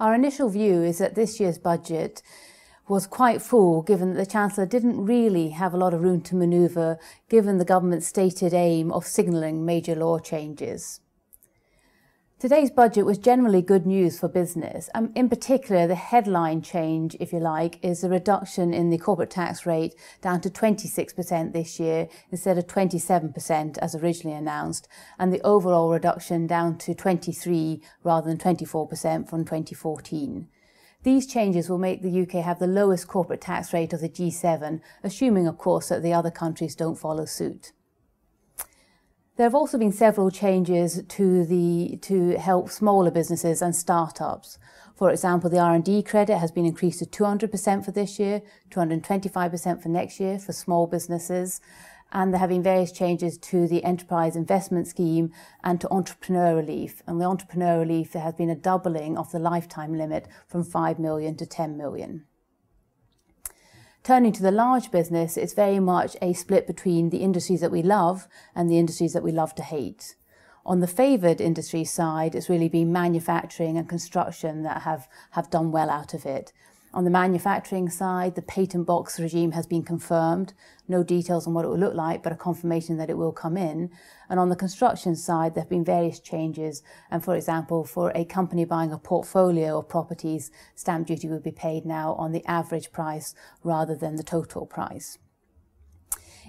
Our initial view is that this year's budget was quite full, given that the Chancellor didn't really have a lot of room to manoeuvre, given the government's stated aim of signalling major law changes. Today's budget was generally good news for business. In particular, the headline change, if you like, is the reduction in the corporate tax rate down to 26% this year instead of 27% as originally announced, and the overall reduction down to 23% rather than 24% from 2014. These changes will make the UK have the lowest corporate tax rate of the G7, assuming, of course, that the other countries don't follow suit. There have also been several changes to help smaller businesses and startups. For example, the R&D credit has been increased to 200% for this year, 225% for next year for small businesses. And there have been various changes to the Enterprise Investment Scheme and to Entrepreneur Relief. And the Entrepreneur Relief, there has been a doubling of the lifetime limit from 5 million to 10 million. Turning to the large business, it's very much a split between the industries that we love and the industries that we love to hate. On the favoured industry side, it's really been manufacturing and construction that have done well out of it. On the manufacturing side, the patent box regime has been confirmed. No details on what it will look like, but a confirmation that it will come in. And on the construction side, there have been various changes. And for example, for a company buying a portfolio of properties, stamp duty will be paid now on the average price rather than the total price.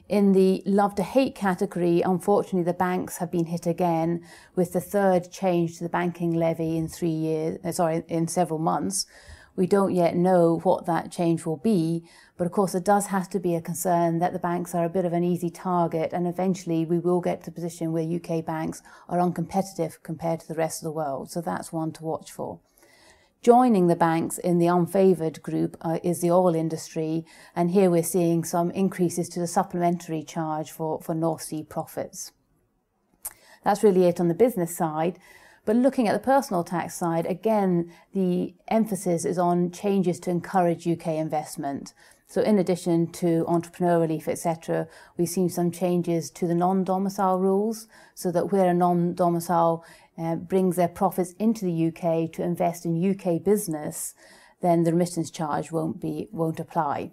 In the love to hate category, unfortunately, the banks have been hit again with the third change to the banking levy in in several months. We don't yet know what that change will be, but of course there does have to be a concern that the banks are a bit of an easy target, and eventually we will get to the position where UK banks are uncompetitive compared to the rest of the world. So that's one to watch for. Joining the banks in the unfavoured group is the oil industry, and here we're seeing some increases to the supplementary charge for North Sea profits. That's really it on the business side. But looking at the personal tax side, again, the emphasis is on changes to encourage UK investment. So in addition to entrepreneur relief, etc., we've seen some changes to the non-domicile rules, so that where a non-domicile brings their profits into the UK to invest in UK business, then the remittance charge won't apply.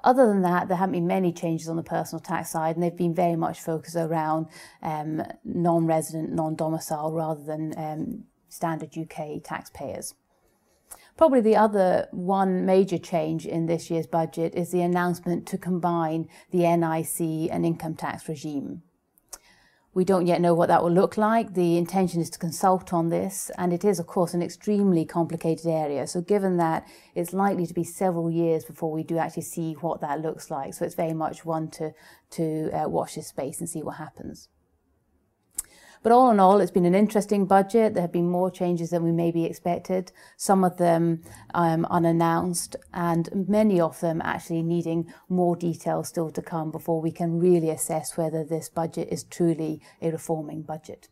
Other than that, there haven't been many changes on the personal tax side, and they've been very much focused around non-resident, non-domicile, rather than standard UK taxpayers. Probably the other one major change in this year's budget is the announcement to combine the NIC and income tax regime. We don't yet know what that will look like. The intention is to consult on this, and it is, of course, an extremely complicated area. So given that, it's likely to be several years before we do actually see what that looks like. So it's very much one to watch this space and see what happens. But all in all, it's been an interesting budget. There have been more changes than we maybe expected, some of them unannounced, and many of them actually needing more details still to come before we can really assess whether this budget is truly a reforming budget.